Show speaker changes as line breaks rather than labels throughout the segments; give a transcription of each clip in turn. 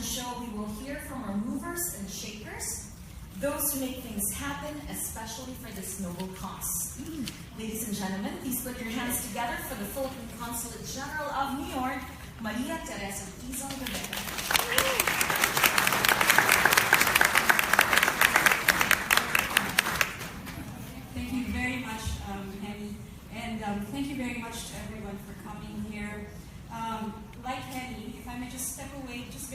show, we will hear from our movers and shakers, those who make things happen, especially for this noble cause. Ladies and gentlemen, please put your hands together for the Philippine Consulate General of New York, Maria Teresa Dizon, Vega.
Thank you very much, Henny, and thank you very much to everyone for coming here. Like Henny, if I may just step away just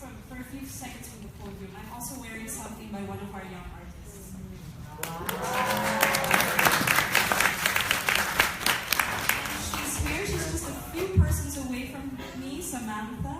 for a few seconds from the podium, I'm also wearing something by one of our young artists. She's here, she's just a few persons away from me, Samantha.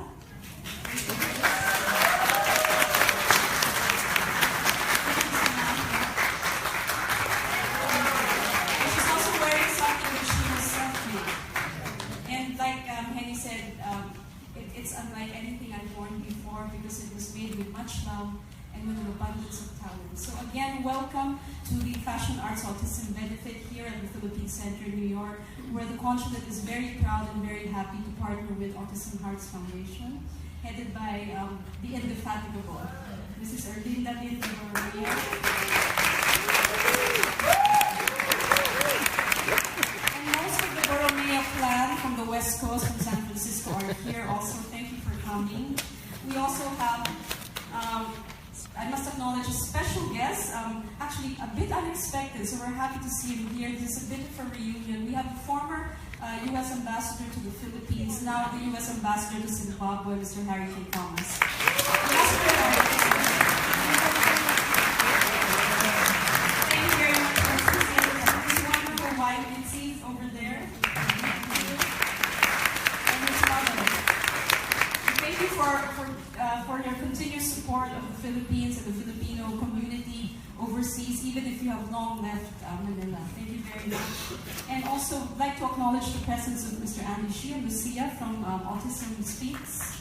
It's unlike anything I've worn before because it was made with much love and with an abundance of talent. So again, welcome to the Fashion Arts Autism Benefit here at the Philippine Center in New York, where the Consulate is very proud and very happy to partner with Autism Hearts Foundation, headed by the indefatigable Mrs. Erlinda Maria. From the West Coast, from San Francisco, are here also. Thank you for coming. We also have, I must acknowledge, a special guest, actually a bit unexpected, so we're happy to see him here. This is a bit of a reunion. We have the former U.S. Ambassador to the Philippines, now the U.S. Ambassador to Zimbabwe, Mr. Harry K. Thomas. Thank you very much for this wonderful wife, Lindsay, over there. Thank you for your continuous support of the Philippines and the Filipino community overseas, even if you have long left Manila. Thank you very much. And also, I'd like to acknowledge the presence of Mr. Andy Shi and Lucia from Autism Speaks,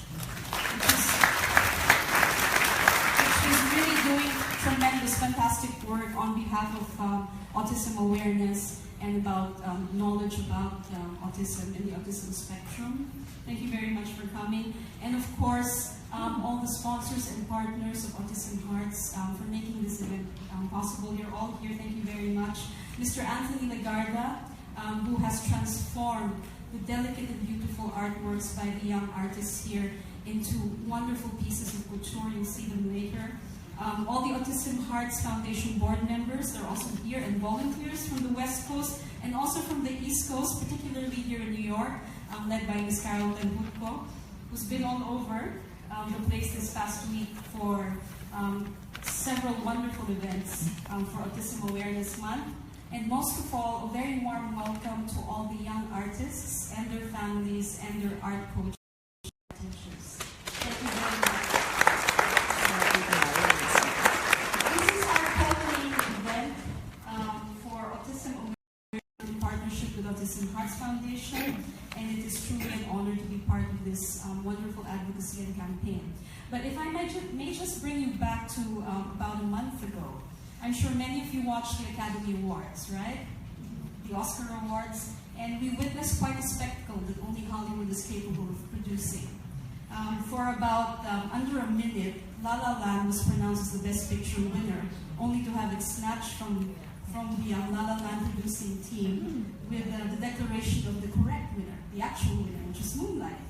which is really doing tremendous, fantastic work on behalf of autism awareness and about knowledge about autism and the autism spectrum. Thank you very much for coming. And of course, all the sponsors and partners of Autism Hearts for making this event possible. You're all here, thank you very much. Mr. Anthony Lagarda, who has transformed the delicate and beautiful artworks by the young artists here into wonderful pieces of couture. You'll see them later. All the Autism Hearts Foundation board members, they're also here, and volunteers from the West Coast and also from the East Coast, particularly here in New York, led by Ms. Carol Tenhutko, who's been all over the place this past week for several wonderful events for Autism Awareness Month. And most of all, a very warm welcome to all the young artists and their families and their art coaches and teachers. Thank you very much. This is our culminating event for Autism Awareness in partnership with Autism Hearts Foundation. And it is truly an honor to be part of this wonderful advocacy and campaign. But if I may just bring you back to about a month ago, I'm sure many of you watched the Academy Awards, right? The Oscar Awards, and we witnessed quite a spectacle that only Hollywood is capable of producing. For about under a minute, La La Land was pronounced as the Best Picture winner, only to have it snatched from the La La Land producing team with the declaration of the correct winner, the actual winner, which is Moonlight.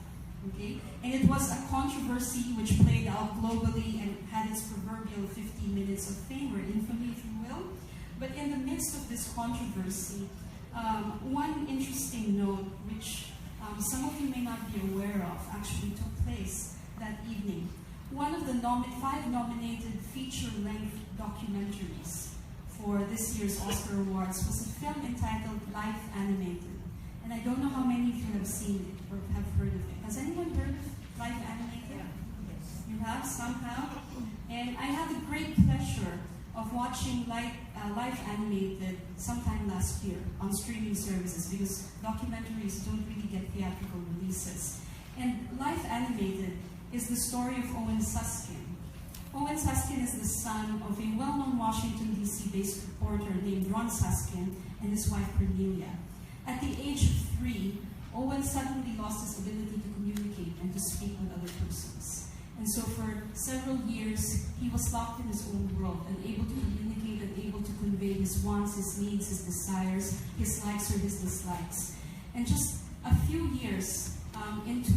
Okay? And it was a controversy which played out globally and had its proverbial 15 minutes of fame or infamy, if you will. But in the midst of this controversy, one interesting note, which some of you may not be aware of, actually took place that evening. One of the 5 nominated feature-length documentaries for this year's Oscar Awards was a film entitled Life Animated. And I don't know how many of you have seen it or have heard of it. Has anyone heard of Life Animated? Yes. You have? Some have? And I had the great pleasure of watching Life Animated sometime last year on streaming services because documentaries don't really get theatrical releases. And Life Animated is the story of Owen Susskind. Owen Susskind is the son of a well-known Washington, D.C.-based reporter named Ron Susskind and his wife, Cornelia. At the age of 3, Owen suddenly lost his ability to communicate and to speak with other persons. And so for several years, he was locked in his own world, unable to communicate, unable to convey his wants, his needs, his desires, his likes or his dislikes. And just a few years into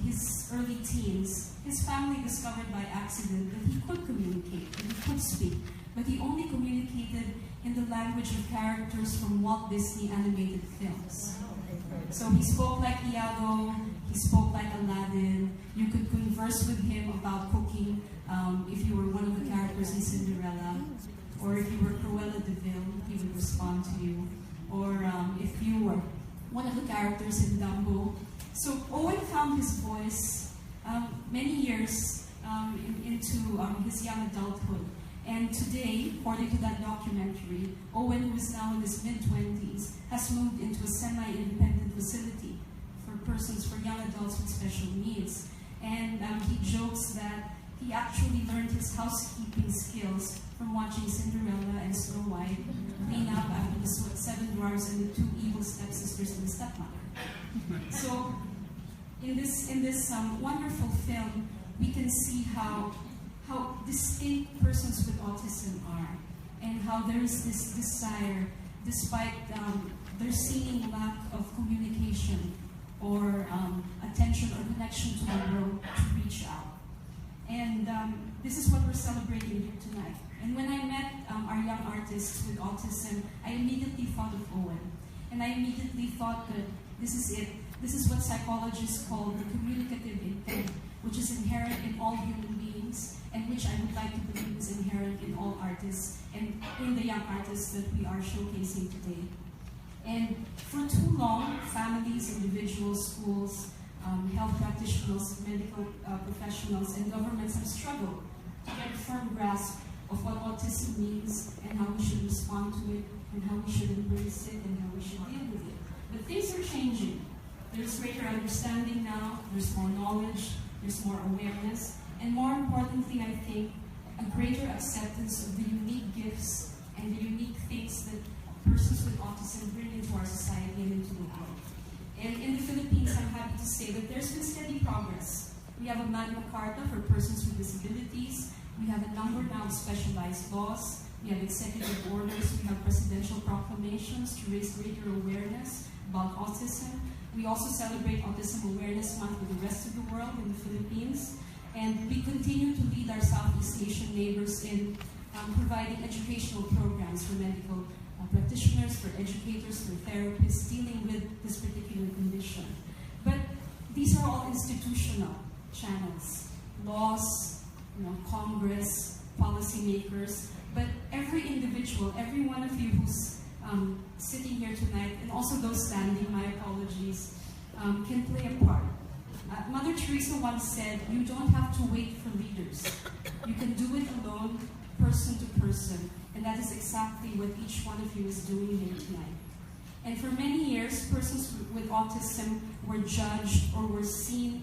his early teens, his family discovered by accident that he could communicate, that he could speak, but he only communicated in the language of characters from Walt Disney animated films. So he spoke like Iago, he spoke like Aladdin. You could converse with him about cooking if you were one of the characters in Cinderella, or if you were Cruella de Vil, he would respond to you, or if you were one of the characters in Dumbo. So Owen found his voice many years into his young adulthood. And today, according to that documentary, Owen, who is now in his mid-20s, has moved into a semi-independent facility for persons, for young adults with special needs. And he jokes that he actually learned his housekeeping skills from watching Cinderella and Snow White clean up after the 7 dwarfs and the 2 evil stepsisters and the stepmother. So, in this wonderful film, we can see how distinct persons with autism are, and how there is this desire, despite their seeming lack of communication or attention or connection to the world, to reach out. And this is what we're celebrating here tonight. And when I met our young artists with autism, I immediately thought of Owen. And I immediately thought that this is it. This is what psychologists call the communicative intent, which is inherent in all human beings, and which I would like to believe is inherent in all artists, and in the young artists that we are showcasing today. And for too long, families, individuals, schools, health practitioners, medical professionals, and governments have struggled to get a firm grasp of what autism means, and how we should respond to it, and how we should embrace it, and how we should deal with it. But things are changing. There's greater understanding now, there's more knowledge, there's more awareness, and more importantly, I think, a greater acceptance of the unique gifts and the unique things that persons with autism bring into our society and into the world. And in the Philippines, I'm happy to say that there's been steady progress. We have a Magna Carta for persons with disabilities. We have a number now of specialized laws. We have executive orders. We have presidential proclamations to raise greater awareness about autism. We also celebrate Autism Awareness Month with the rest of the world in the Philippines. And we continue to lead our Southeast Asian neighbors in providing educational programs for medical practitioners, for educators, for therapists dealing with this particular condition. But these are all institutional channels, laws, Congress, policymakers, but every individual, every one of you who's sitting here tonight, and also those standing, my apologies, can play a part. Mother Teresa once said, you don't have to wait for leaders. You can do it alone, person to person. And that is exactly what each one of you is doing here tonight. And for many years, persons with autism were judged or were seen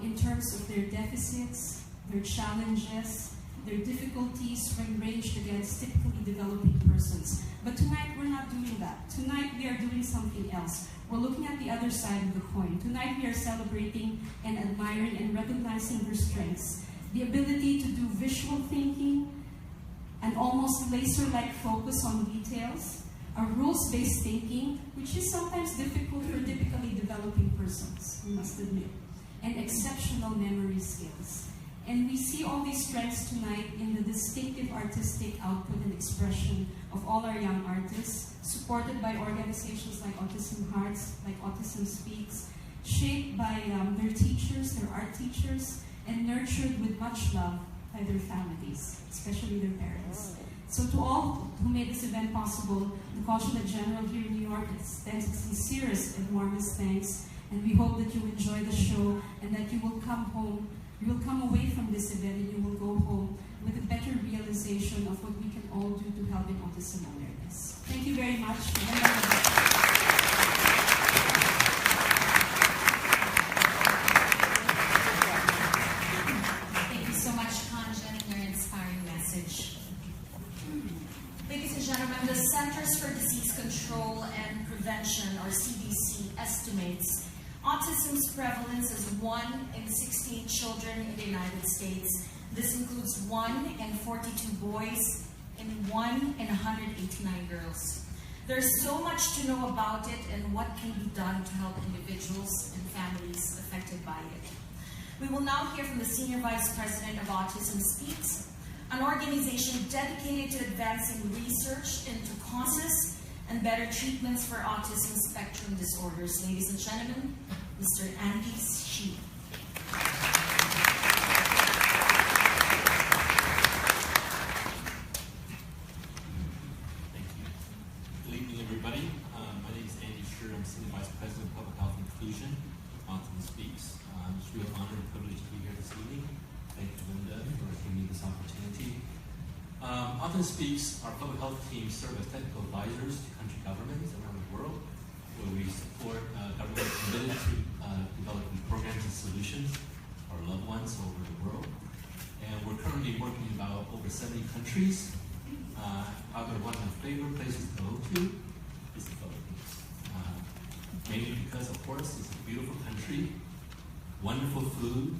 in terms of their deficits, their challenges, their difficulties when ranged against typically developing persons. But tonight, we're not doing that. Tonight, we are doing something else. We're looking at the other side of the coin. Tonight, we are celebrating and admiring and recognizing their strengths. The ability to do visual thinking, an almost laser-like focus on details, a rules-based thinking, which is sometimes difficult for typically developing persons, we must admit, and exceptional memory skills. And we see all these strengths tonight in the distinctive artistic output and expression of all our young artists, supported by organizations like Autism Hearts, like Autism Speaks, shaped by their teachers, their art teachers, and nurtured with much love by their families, especially their parents. So to all who made this event possible, the Consulate General here in New York extends its sincerest and warmest thanks, and we hope that you enjoy the show and that you will come home, you will come away from this event and you will go home with a better realization of what we can all do to help in autism awareness. Thank you very much.
Ladies and gentlemen, the Centers for Disease Control and Prevention, or CDC, estimates Autism's prevalence is 1 in 16 children in the United States. This includes 1 in 42 boys and 1 in 189 girls. There's so much to know about it and what can be done to help individuals and families affected by it. We will now hear from the Senior Vice President of Autism Speaks, an organization dedicated to advancing research into causes and better treatments for autism spectrum disorders. Ladies and gentlemen, Mr. Andy Shi.
Thank you. Good evening, everybody. My name is Andy Shi. I'm Senior Vice President of Public Health Inclusion, Autism Speaks. It's a real honor and privilege to be here this evening. Thank you, Linda, for giving me this opportunity. Autism Speaks, our public health team serve as technical advisors to country governments around the world, where we support governments committed to developing programs and solutions for our loved ones over the world. And we're currently working in about over 70 countries. However, one of my favorite places to go to is the Philippines. Mainly because, of course, it's a beautiful country, wonderful food,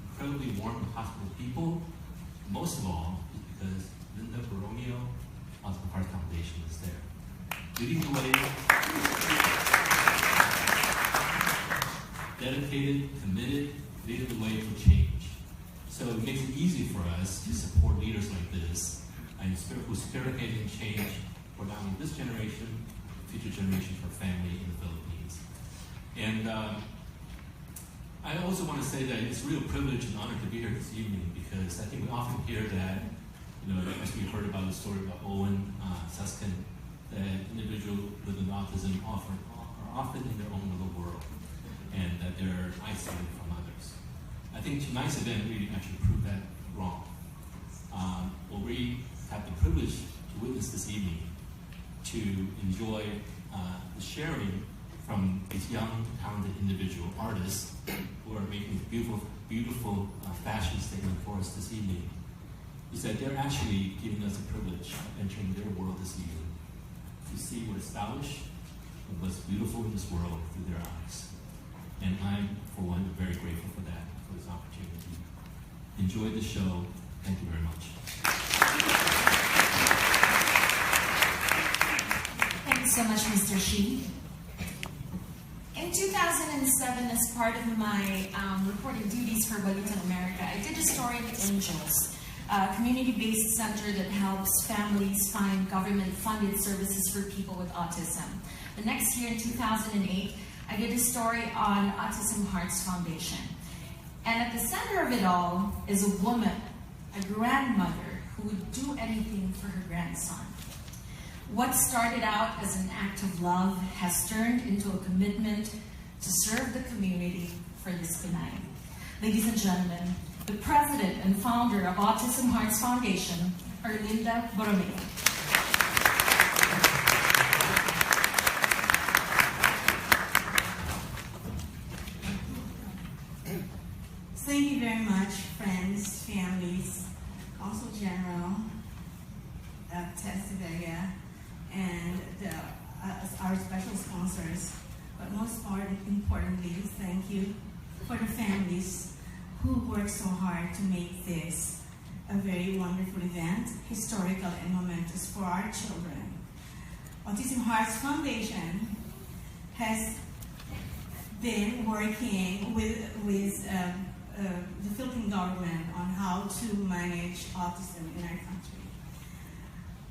incredibly warm and hospitable people. Most of all, is because Linda Borromeo, Autism Hearts Foundation, is there. Leading the way, dedicated, committed, leading the way for change. So it makes it easy for us to support leaders like this, and who's spearheading change for not only this generation, future generations, for family in the Philippines. And I also want to say that it's a real privilege and honor to be here this evening, because I think we often hear that, as we heard about the story about Owen Susskind, that individuals with autism are often in their own little world, and that they're isolated from others. I think tonight's event really actually proved that wrong. Well, we have the privilege to witness this evening, to enjoy the sharing from these young, talented individual artists who are making beautiful, beautiful fashion statement for us this evening, is that they're actually giving us the privilege of entering their world this evening, to see what is stylish and what's beautiful in this world through their eyes. And I'm, for one, very grateful for that, for this opportunity. Enjoy the show. Thank you very much.
Thank you so much, Mr. Shi. In 2007, as part of my reporting duties for Balitan America, I did a story on Angels, a community-based center that helps families find government-funded services for people with autism. The next year, in 2008, I did a story on Autism Hearts Foundation. And at the center of it all is a woman, a grandmother, who would do anything for her grandson. What started out as an act of love has turned into a commitment to serve the community for this benign. Ladies and gentlemen, the president and founder of Autism Hearts Foundation, Linda Borromeo.
Thank you very much, friends, families, Consul General, Tess, Vega, and our special sponsors. But most importantly, thank you for the families who worked so hard to make this a very wonderful event, historical and momentous for our children. Autism Hearts Foundation has been working with the Philippine government on how to manage autism in our country.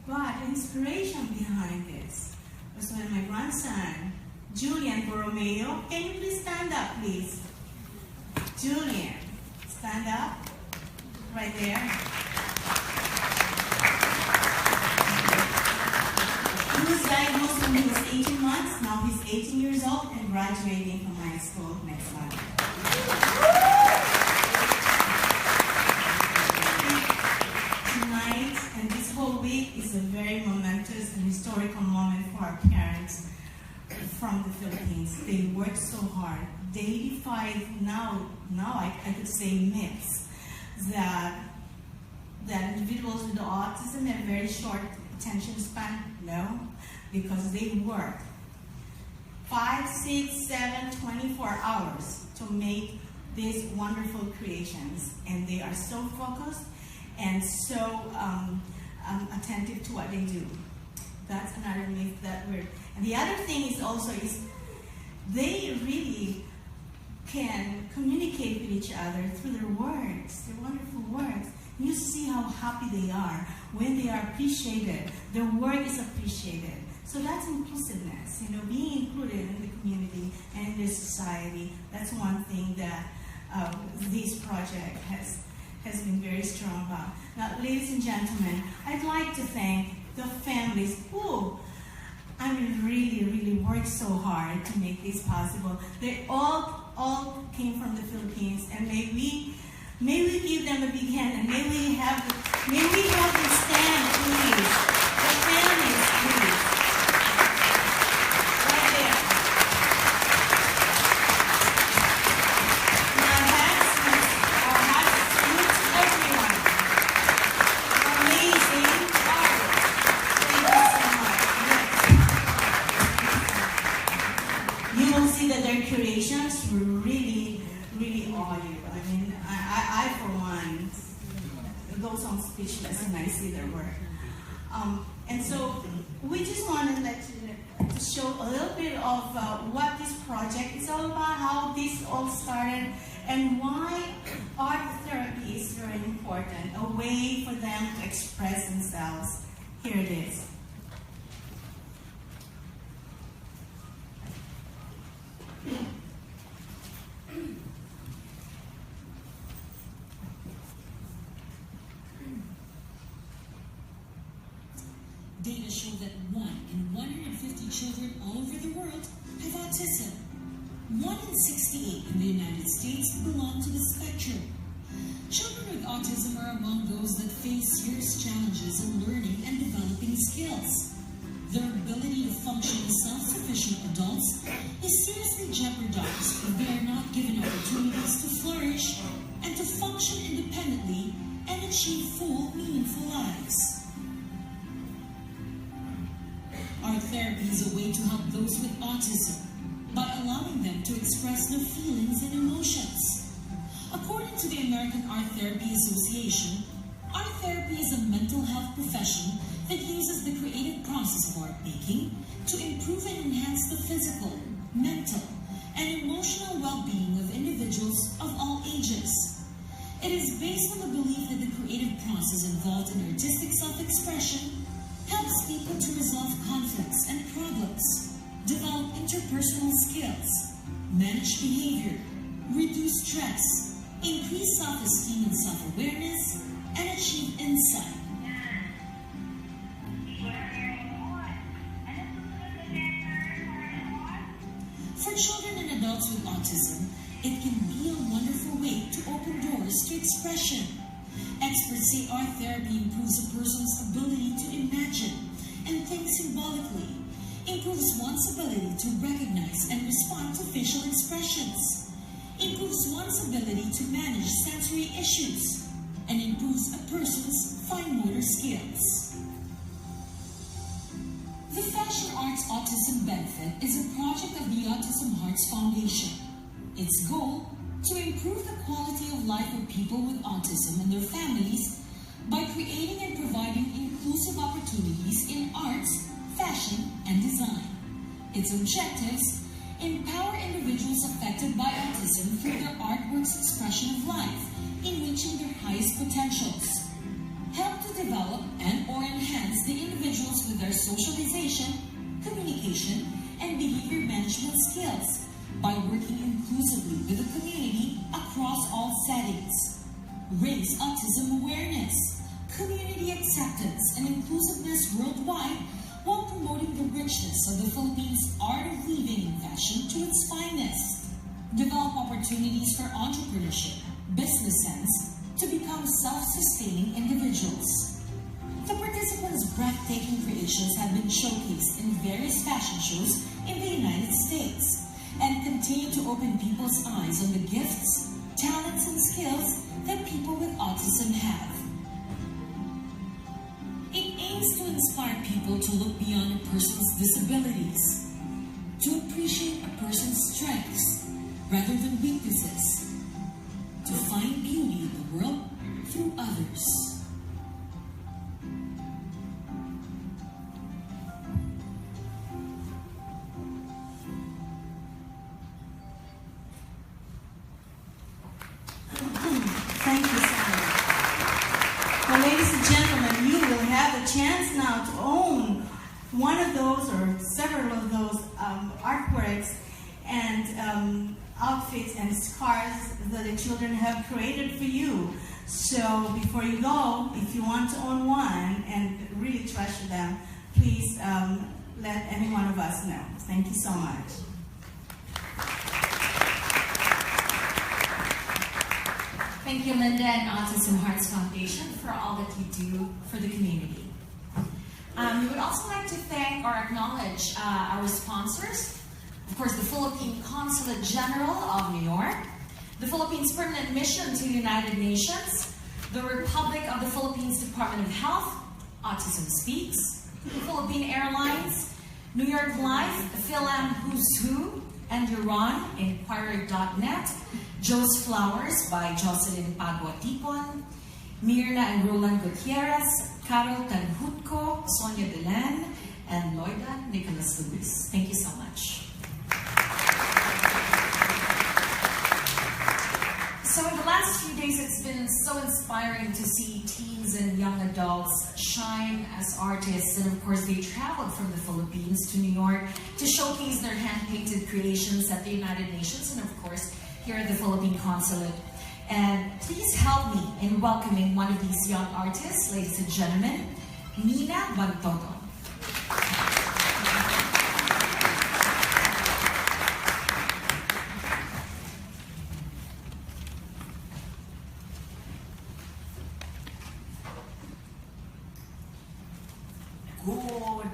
But the inspiration behind this was when my grandson, Julian Borromeo, can you please stand up, please? Julian, stand up, right there. He was diagnosed when he was 18 months, now he's 18 years old and graduating from high school next month. Tonight and this whole week is a very momentous and historical moment for our parents from the Philippines. They worked so hard. They defied, now I could say myths, that individuals with autism have very short attention span. No, because they work 5, 6, 7, 24 hours to make these wonderful creations. And they are so focused and so attentive to what they do. That's another myth that we're... And the other thing is also is they really can communicate with each other through their words, their wonderful words. You see how happy they are when they are appreciated. Their work is appreciated. So that's inclusiveness, being included in the community and in the society. That's one thing that this project has been very strong about. Now, ladies and gentlemen, I'd like to thank the families who, really worked so hard to make this possible. They all came from the Philippines, and may we give them a big hand, and may we have them stand, please. The families, please. Right there. And our hats salute to everyone. Amazing art. Thank you so much. Yes. You will see that their creations really awe you. I for one, goes on speechless when I see their work. And so we just want to let you to show a little bit of what this project is all about, how this all started, and why art therapy is very important, a way for them to express themselves. Here it is.
Data show that 1 in 150 children all over the world have autism. 1 in 68 in the United States belong to the spectrum. Children with autism are among those that face serious challenges in learning and developing skills. Their ability to function as self-sufficient adults is seriously jeopardized if they are not given opportunities to flourish and to function independently and achieve full, meaningful lives. Art therapy is a way to help those with autism by allowing them to express their feelings and emotions. According to the American Art Therapy Association, art therapy is a mental health profession that uses the creative process of art making to improve and enhance the physical, mental, and emotional well-being of individuals of all ages. It is based on the belief that the creative process involved in artistic self-expression helps people to resolve conflicts and problems, develop interpersonal skills, manage behavior, reduce stress, increase self-esteem and self-awareness, and achieve insight. For children and adults with autism, it can be a wonderful way to open doors to expression. Experts say art therapy improves a person's ability to imagine and think symbolically, improves one's ability to recognize and respond to facial expressions, improves one's ability to manage sensory issues, and improves a person's fine motor skills. The Fashion Arts Autism Benefit is a project of the Autism Hearts Foundation. Its goal: to improve the quality of life of people with autism and their families by creating and providing inclusive opportunities in arts, fashion, and design. Its objectives: empower individuals affected by autism through their artwork's expression of life in reaching their highest potentials. Help to develop and/or enhance the individuals with their socialization, communication, and behavior management skills by working inclusively with the community across all settings. Raise autism awareness, community acceptance, and inclusiveness worldwide while promoting the richness of the Philippines' art of living in fashion to its finest. Develop opportunities for entrepreneurship, business sense, to become self-sustaining individuals. The participants' breathtaking creations have been showcased in various fashion shows in the United States and continue to open people's eyes on the gifts, talents, and skills that people with autism have. It aims to inspire people to look beyond a person's disabilities, to appreciate strengths rather than weaknesses, to find beauty in the world through others.
Thank you, Sandra. Well, ladies and gentlemen, you will have the chance now to own one of those or several of those artworks and outfits and scarves that the children have created for you. So before you go, if you want to own one and really treasure them, please let any one of us know. Thank you so much.
Thank you, Linda and Autism Hearts Foundation for all that you do for the community. We would also like to thank or acknowledge our sponsors. Of course, the Philippine Consulate General of New York, the Philippines Permanent Mission to the United Nations, the Republic of the Philippines Department of Health, Autism Speaks, Philippine Airlines, New York Life, Philam Who's Who, and Iran, Inquirer.net, Joe's Flowers by Jocelyn Pagua-Tipon, Mirna and Roland Gutierrez, Carol Tanhutko, Sonia Belen, and Loida Nicholas Lewis. Thank you so much. So in the last few days, it's been so inspiring to see teens and young adults shine as artists. And of course, they traveled from the Philippines to New York to showcase their hand-painted creations at the United Nations and of course, here at the Philippine Consulate. And please help me in welcoming one of these young artists, ladies and gentlemen, Nina Bantoto.
Good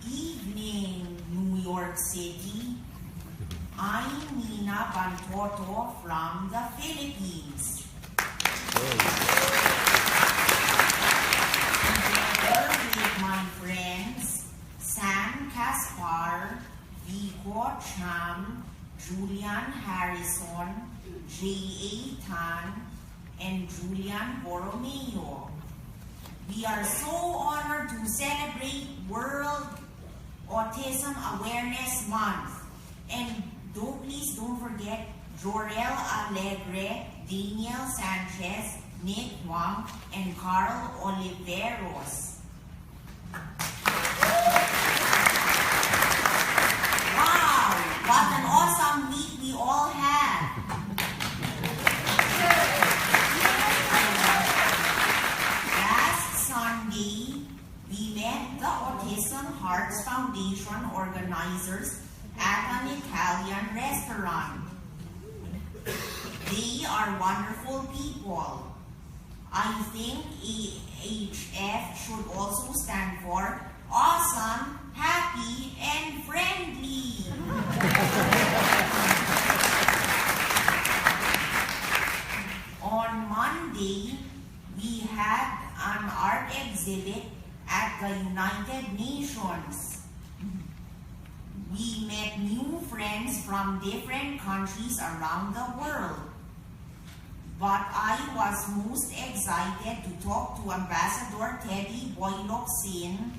evening, New York City. I'm Nina Bantoto from the Philippines. Together with my friends Sam Caspar, Vico Cham, Julian Harrison, J.A. Tan, and Julian Borromeo. We are so honored to celebrate World Autism Awareness Month. And please don't forget Jorel Alegre, Daniel Sanchez, Nick Wang, and Carl Oliveros. Wow, what an awesome week we all had. Last Sunday, we met the Autism Hearts Foundation organizers at an Italian restaurant. They are wonderful people. I think AHF should also stand for awesome, happy, and friendly. On Monday, we had an art exhibit at the United Nations. We met new friends from different countries around the world. But I was most excited to talk to Ambassador Teddy Boyloksin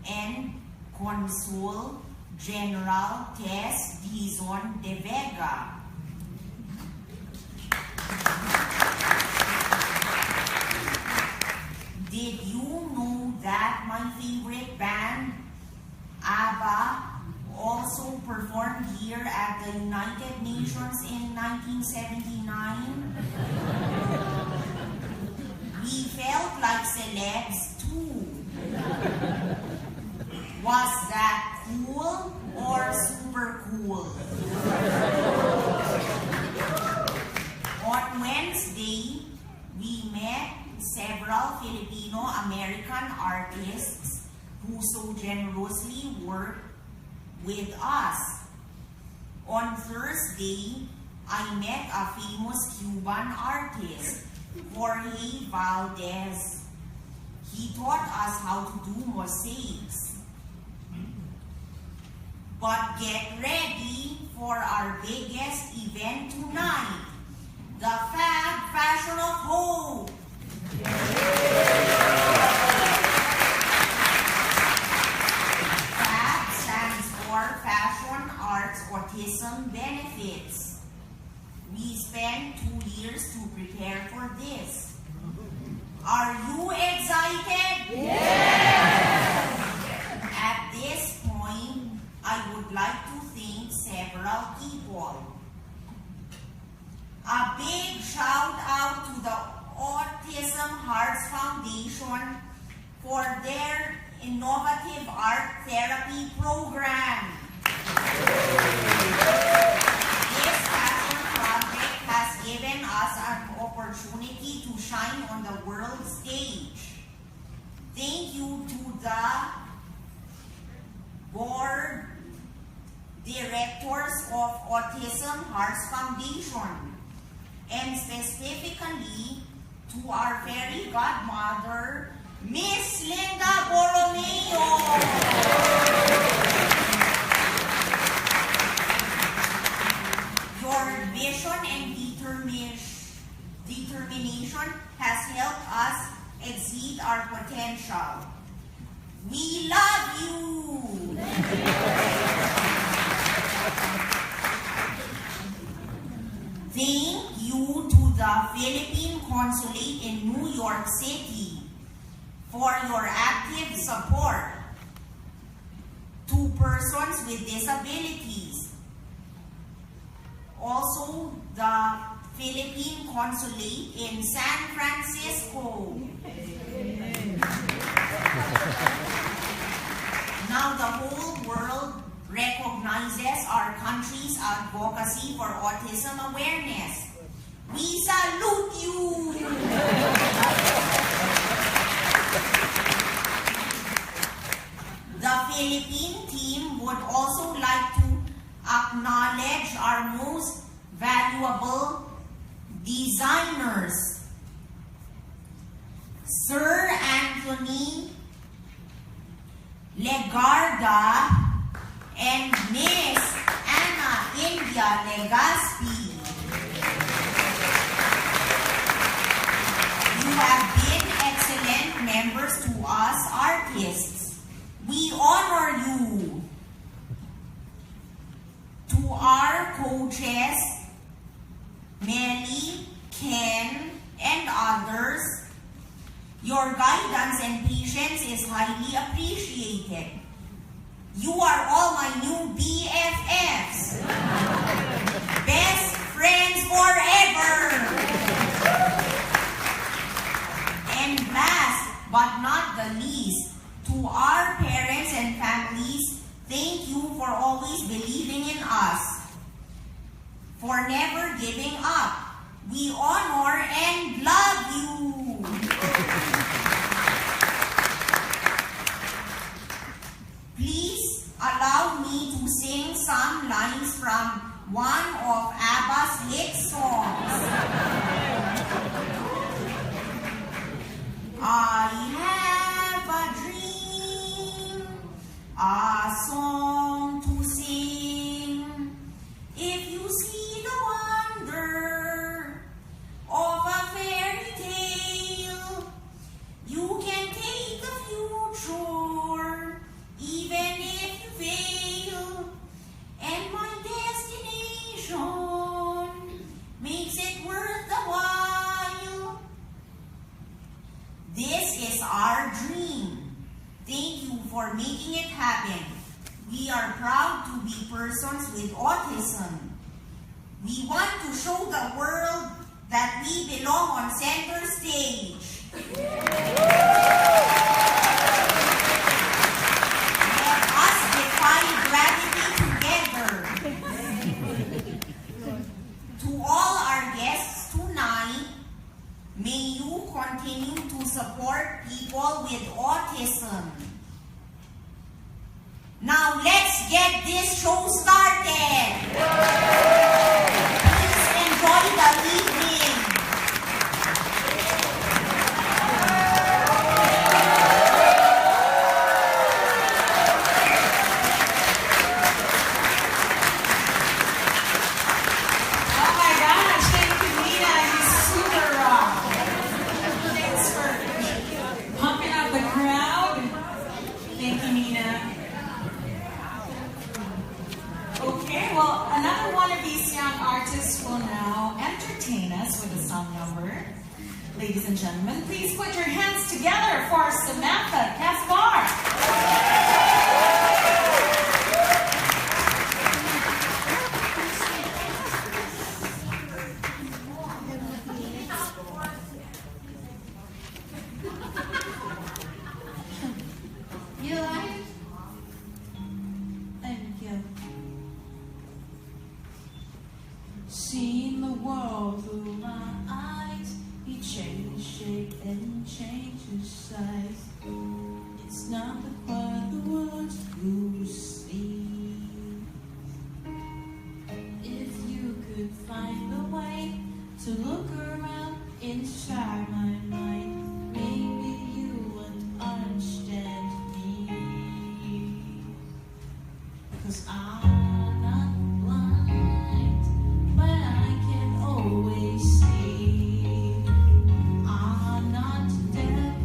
and Consul General Tess Dizon de Vega. Did you know that my favorite band, ABBA, also performed here at the United Nations in 1979? We felt like celebs too. Was that cool or super cool? On Wednesday, we met several Filipino-American artists who so generously worked with us. On Thursday, I met a famous Cuban artist, Jorge Valdez. He taught us how to do mosaics. But get ready for our biggest event tonight, the Fab Fashion of Hope. FAB stands for Fashion Arts Autism Benefits. We spent 2 years to prepare for this. Are you excited?
Yes!
At this point, I would like to thank several people. A big shout out to the Autism Hearts Foundation for their innovative art therapy program. This passion project has given us an opportunity to shine on the world stage. Thank you to the board directors of Autism Hearts Foundation, and specifically to our fairy godmother, Miss Linda Borromeo. Your vision and determination has helped us exceed our potential. We love you! Thank you to the Philippine Consulate in New York City for your active support to persons with disabilities. Also, the Philippine Consulate in San Francisco. Now the whole world recognizes our country's advocacy for autism awareness. We salute you! The Philippine team would also like to acknowledge our most valuable designers, Sir Anthony Legarda and Miss Anna India Legaspi. You have been excellent members to us artists. We honor you. To our coaches, Melly, Ken, and others, your guidance and patience is highly appreciated. You are all my new BFFs. Best friends forever. And last but not the least, to our parents and families, thank you for always believing in us, for never giving up. We honor and love you. Please allow me to sing some lines from one of ABBA's hit songs. I have a dream, a song to sing. If you see the wonder of a fairy tale, you can take the future, even if you fail. And my destination makes it worth the while. This is our dream. Thank you for making it happen. We are proud to be persons with autism. We want to show the world that we belong on center stage. Let us defy gravity together. To all our guests tonight, may you continue to support people with autism. Now let's get this show started. Please enjoy the evening.
and gentlemen, please put your hands together for Samantha Caspar.
You like it? Thank you. Seeing the world through my eyes, he changed shape and changed his size. It's not the part the words you see. If you could find a way to look around inside my mind, maybe you would understand me. 'Cause I'm not blind, but I can always see. I'm not deaf,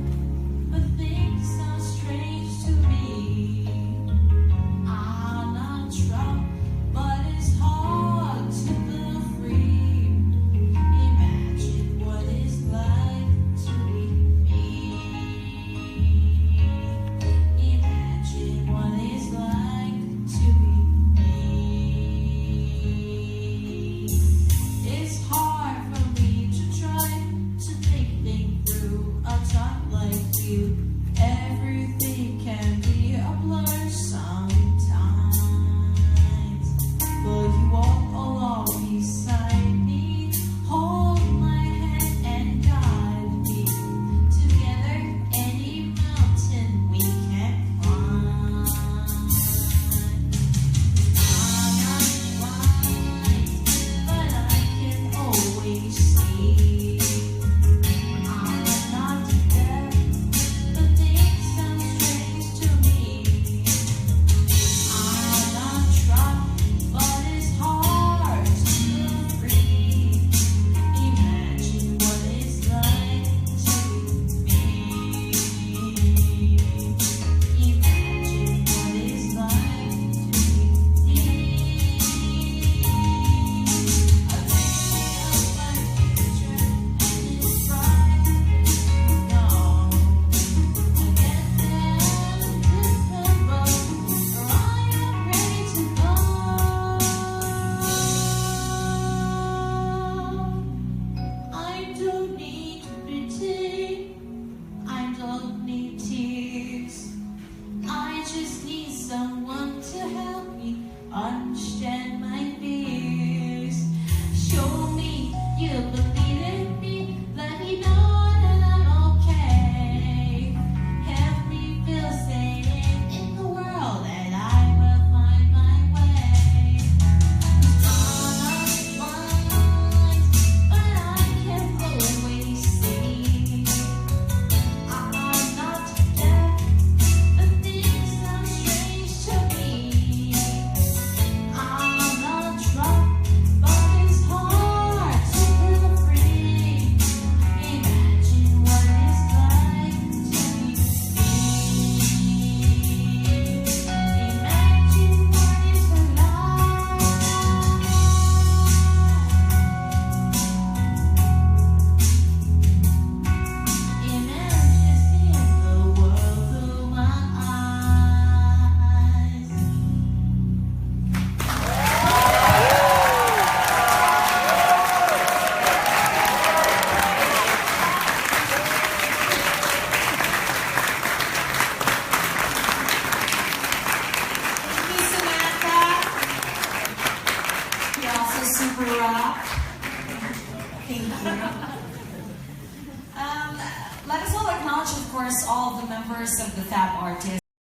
but things sound strange to me. I'm not trapped, but it's hard to feel free. Imagine what it's like to be me. Imagine what it's like to be me. It's hard for me to try to think things through a talk like you. Everything can be a blur sometimes, but you walk along beside me, hold my hand and guide me. Together, any mountain we can climb. I'm not blind, but I can always see. I'm not deaf, but things sound strange to me. I'm not trapped, but it's hard to feel free. Imagine what it's like to be me. Imagine what it's like to be me. I think of my future and it's bright. No, I get there with the boat, or I am ready to go. I don't need to pretend, I don't need tears. I just need someone to help me understand my fears. Show me you believe in me, let me know that I'm okay. Help me feel safe in the world, and I will find my way. I'm not blind, but I can always see. I'm not deaf, but things sound strange to me. I'm not trapped, but it's hard to feel free. Imagine what it's like to be me. Imagine what it's like. Imagine seeing the world through my eyes.
Thank you, Samantha. You're also super rock. Thank you. Let us all acknowledge, of course, all the members of the Fab Artists.